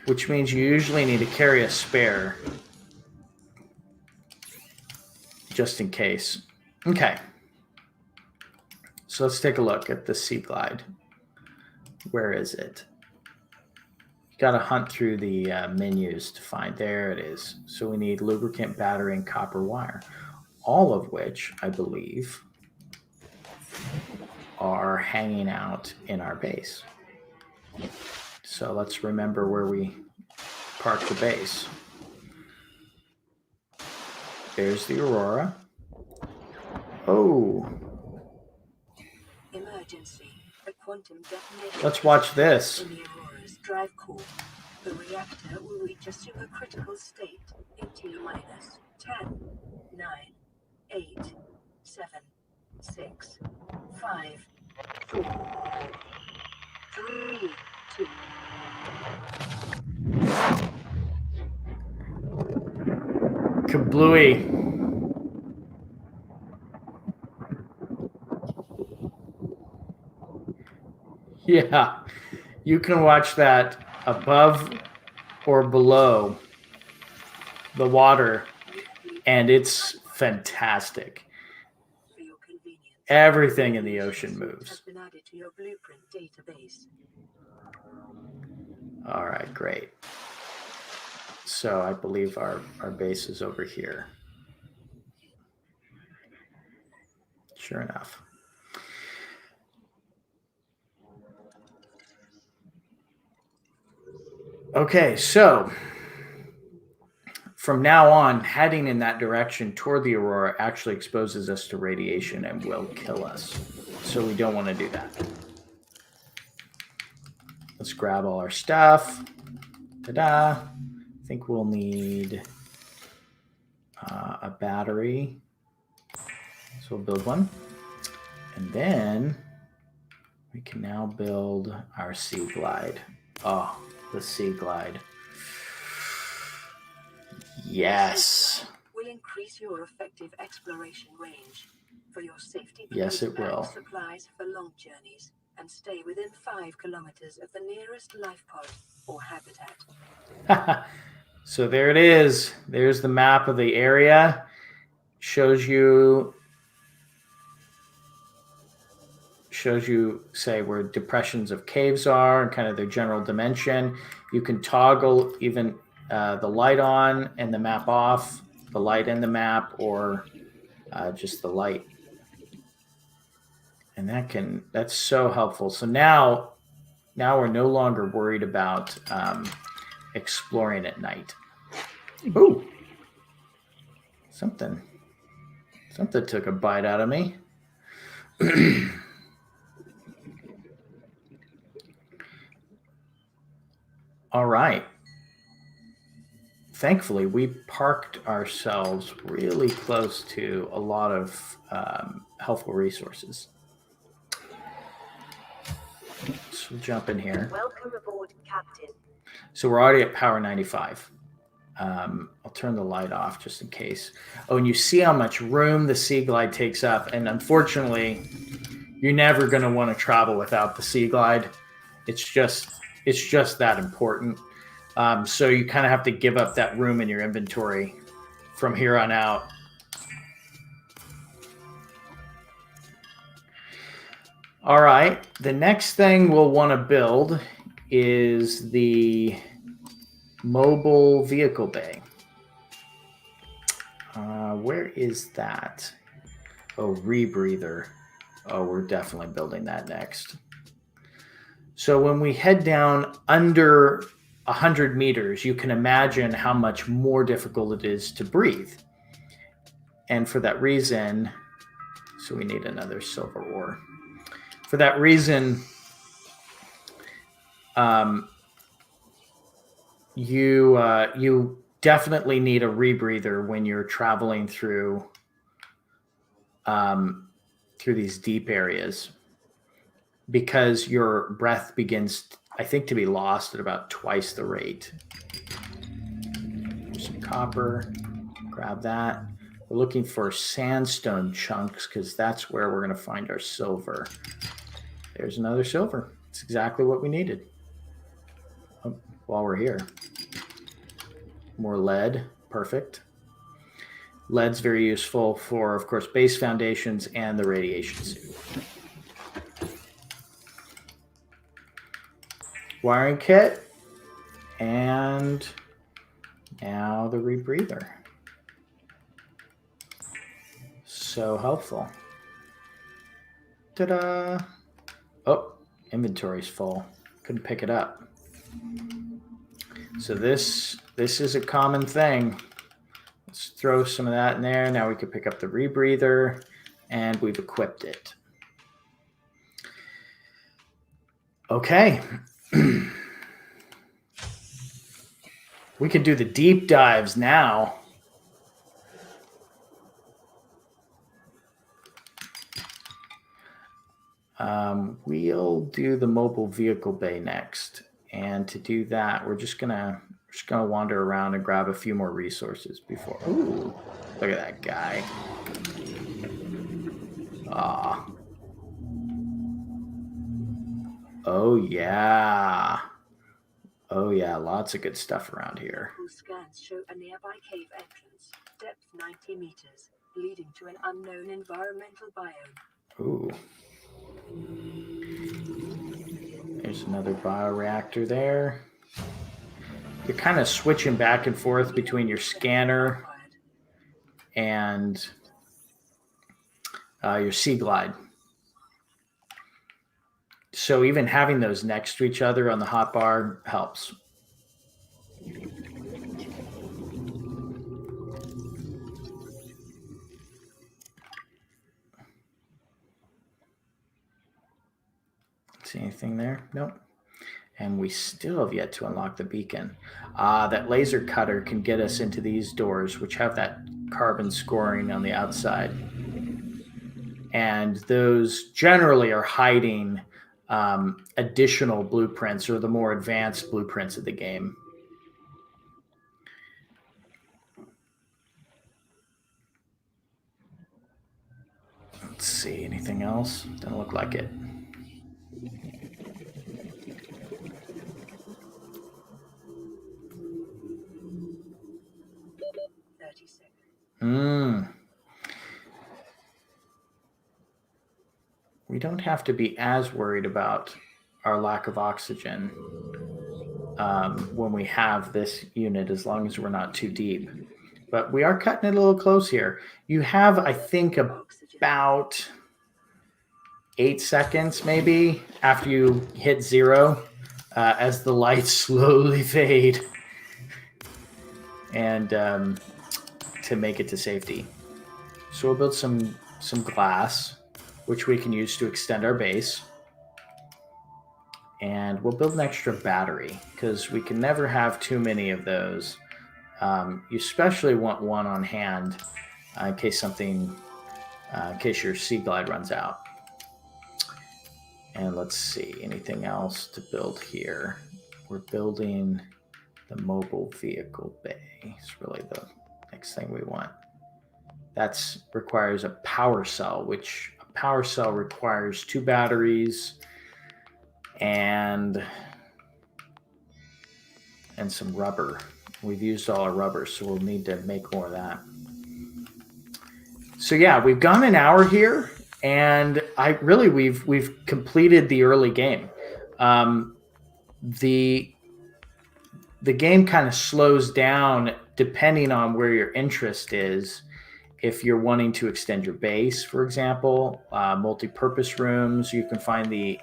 which means you usually need to carry a spare just in case. Okay. So let's take a look at the Sea Glide. Where is it? You got to hunt through the menus to find. There it is. So we need lubricant, battery, and copper wire, all of which I believe are hanging out in our base. So let's remember where we parked the base. There's the Aurora. Oh. Emergency. A quantum detonation. Let's watch this. In the Aurora's drive core. The reactor will reach a supercritical state in T-minus 10, 9, 8, 7, 6, 5, 4, 3, 2. Kablooey. Yeah, you can watch that above or below the water, and it's fantastic. For your convenience, Everything in the ocean has moves. been added to your blueprint database. All right, great. So I believe our base is over here. Sure enough. Okay, so from now on, heading in that direction toward the Aurora actually exposes us to radiation and will kill us. So we don't want to do that. Let's grab all our stuff. Ta-da. I think we'll need a battery. So we'll build one. And then we can now build our Sea Glide. Oh, the Sea Glide. Yes. Will increase your effective exploration range. For your safety, Yes, it will. Supplies for long journeys and stay within 5 kilometers of the nearest life pod or habitat. So there it is. There's the map of the area. Shows you, say, where depressions of caves are and kind of their general dimension. You can toggle even the light on and the map off, the light in the map, or just the light. And that's so helpful. So now we're no longer worried about exploring at night. Ooh, something took a bite out of me. All right. Thankfully, we parked ourselves really close to a lot of helpful resources. So we'll jump in here. Welcome aboard, Captain. So we're already at power 95. I'll turn the light off just in case. Oh, and you see how much room the Sea Glide takes up. And unfortunately, you're never going to want to travel without the Sea Glide. It's just that important. So you kind of have to give up that room in your inventory from here on out. All right. The next thing we'll want to build is the mobile vehicle bay. Where is that? Oh, rebreather. Oh, we're definitely building that next. So when we head down under 100 meters, you can imagine how much more difficult it is to breathe. And for that reason, so we need another silver ore. For that reason, you definitely need a rebreather when you're traveling through these deep areas, because your breath begins, I think, to be lost at about twice the rate. There's some copper. Grab that. We're looking for sandstone chunks because that's where we're going to find our silver. There's another silver. It's exactly what we needed. Oh, while we're here. More lead. Perfect. Lead's very useful for, of course, base foundations and the radiation suit. Wiring kit. And now the rebreather. So helpful. Ta-da! Oh, inventory's full. Couldn't pick it up. So this is a common thing. Let's throw some of that in there. Now we can pick up the rebreather, and we've equipped it. Okay. We can do the deep dives now. We'll do the mobile vehicle bay next. And to do that, we're just gonna wander around and grab a few more resources before. Ooh, look at that guy. Ah. Oh yeah. Oh yeah, lots of good stuff around here. Scans show a nearby cave entrance, depth 90 meters, leading to an unknown environmental biome. Ooh. There's another bioreactor there. You're kind of switching back and forth between your scanner and your Sea Glide. So even having those next to each other on the hotbar helps. See anything there? Nope. And we still have yet to unlock the beacon. That laser cutter can get us into these doors, which have that carbon scoring on the outside. And those generally are hiding additional blueprints or the more advanced blueprints of the game. Let's see, anything else? Doesn't look like it. We don't have to be as worried about our lack of oxygen when we have this unit, as long as we're not too deep. But we are cutting it a little close here. You have, I think, about 8 seconds maybe after you hit 0 as the lights slowly fade and to make it to safety. So we'll build some glass, which we can use to extend our base. And we'll build an extra battery because we can never have too many of those. You especially want one on hand in case your Sea Glide runs out. And let's see, anything else to build here? We're building the mobile vehicle bay. It's really the next thing we want. That requires a power cell, which a power cell requires 2 batteries and some rubber. We've used all our rubber, so we'll need to make more of that. So yeah, we've gone an hour here, and we've completed the early game. The game kind of slows down depending on where your interest is. If you're wanting to extend your base, for example, multi-purpose rooms, you can find the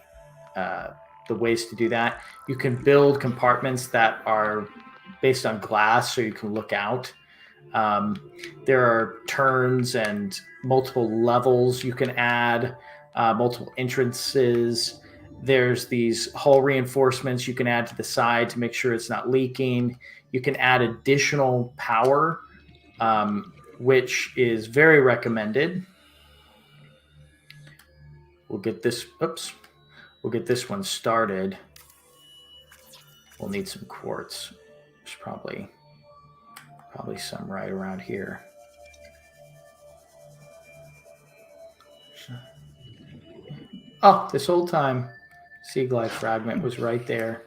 ways to do that. You can build compartments that are based on glass, so you can look out. There are turns and multiple levels you can add, multiple entrances. There's these hull reinforcements you can add to the side to make sure it's not leaking. You can add additional power, which is very recommended. We'll get this one started. We'll need some quartz. There's probably some right around here. Oh, this whole time. Sea glide fragment was right there.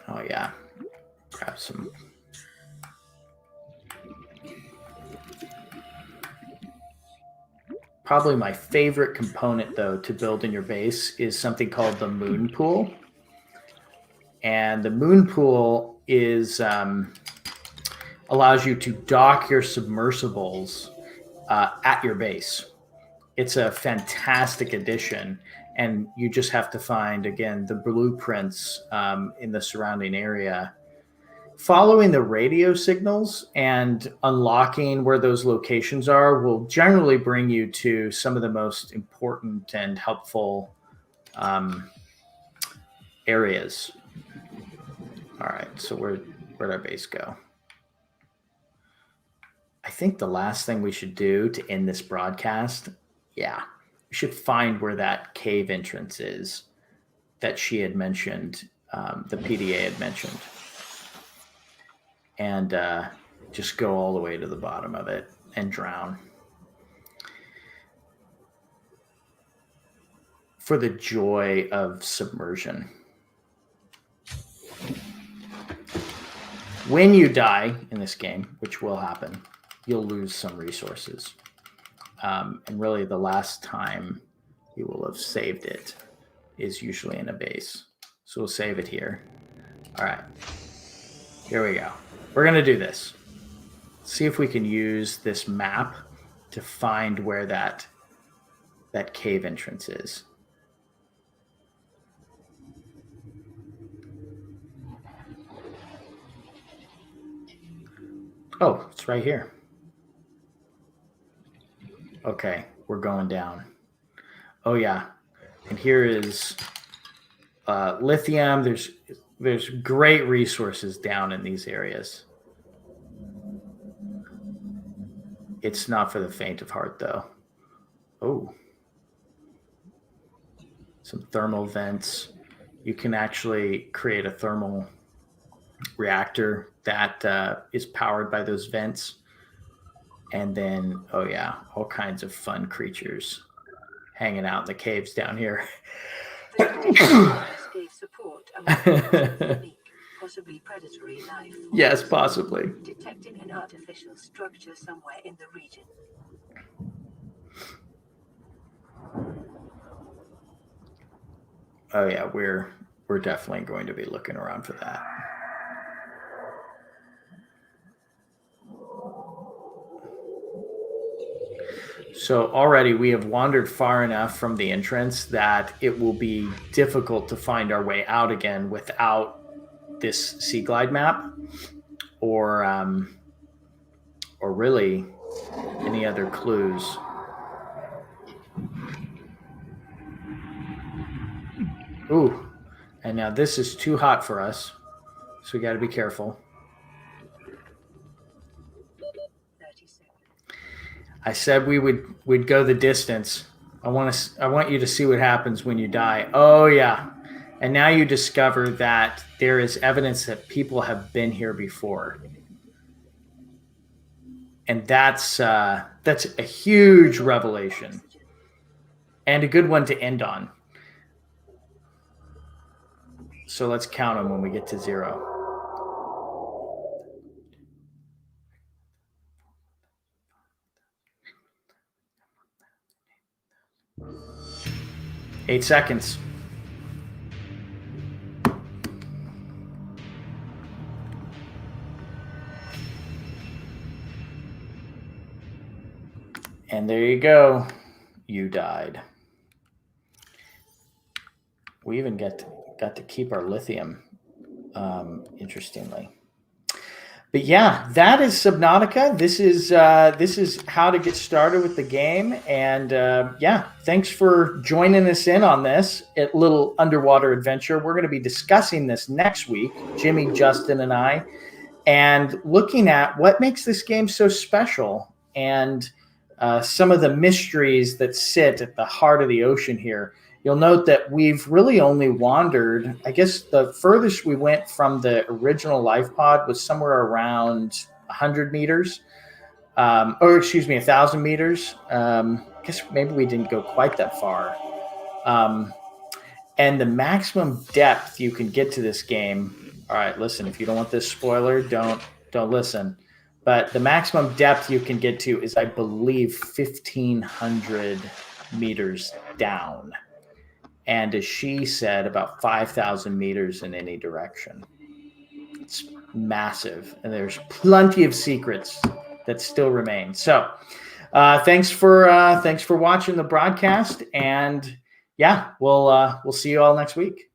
Oh yeah, grab some. Probably my favorite component, though, to build in your base is something called the moon pool. And the moon pool is allows you to dock your submersibles at your base. It's a fantastic addition, and you just have to find, again, the blueprints in the surrounding area. Following the radio signals and unlocking where those locations are will generally bring you to some of the most important and helpful areas. All right, so where'd our base go? I think the last thing we should do to end this broadcast, we should find where that cave entrance is that she had mentioned, the PDA had mentioned. And just go all the way to the bottom of it and drown. For the joy of submersion. When you die in this game, which will happen, you'll lose some resources. And really the last time you will have saved it is usually in a base. So we'll save it here. All right, here we go. We're going to do this. See if we can use this map to find where that cave entrance is. Oh, it's right here. Okay, we're going down. Oh yeah, and here is lithium. There's great resources down in these areas. It's not for the faint of heart, though. Oh, some thermal vents. You can actually create a thermal reactor that is powered by those vents. And then, oh yeah, all kinds of fun creatures hanging out in the caves down here. Support unique, possibly predatory life. Yes, possibly. Detecting an artificial structure somewhere in the region. Oh yeah, we're definitely going to be looking around for that. So already we have wandered far enough from the entrance that it will be difficult to find our way out again without this sea glide map or really any other clues. Ooh, and now this is too hot for us, so we got to be careful. I said we'd go the distance. I want you to see what happens when you die. Oh yeah. And now you discover that there is evidence that people have been here before. And that's a huge revelation. And a good one to end on. So let's count them when we get to 0. 8 seconds. And there you go. You died. We even got to keep our lithium, interestingly. But yeah, that is Subnautica. This is how to get started with the game. And thanks for joining us in on this little underwater adventure. We're going to be discussing this next week, Jimmy, Justin, and I, and looking at what makes this game so special and some of the mysteries that sit at the heart of the ocean here. you'll note that we've really only wandered, I guess the furthest we went from the original life pod was somewhere around 100 meters, or excuse me, 1,000 meters. I guess maybe we didn't go quite that far. And the maximum depth you can get to this game. All right, listen, if you don't want this spoiler, don't listen. But the maximum depth you can get to is, I believe, 1,500 meters down. And as she said, about 5,000 meters in any direction. It's massive. And there's plenty of secrets that still remain. So thanks for watching the broadcast. And yeah, we'll see you all next week.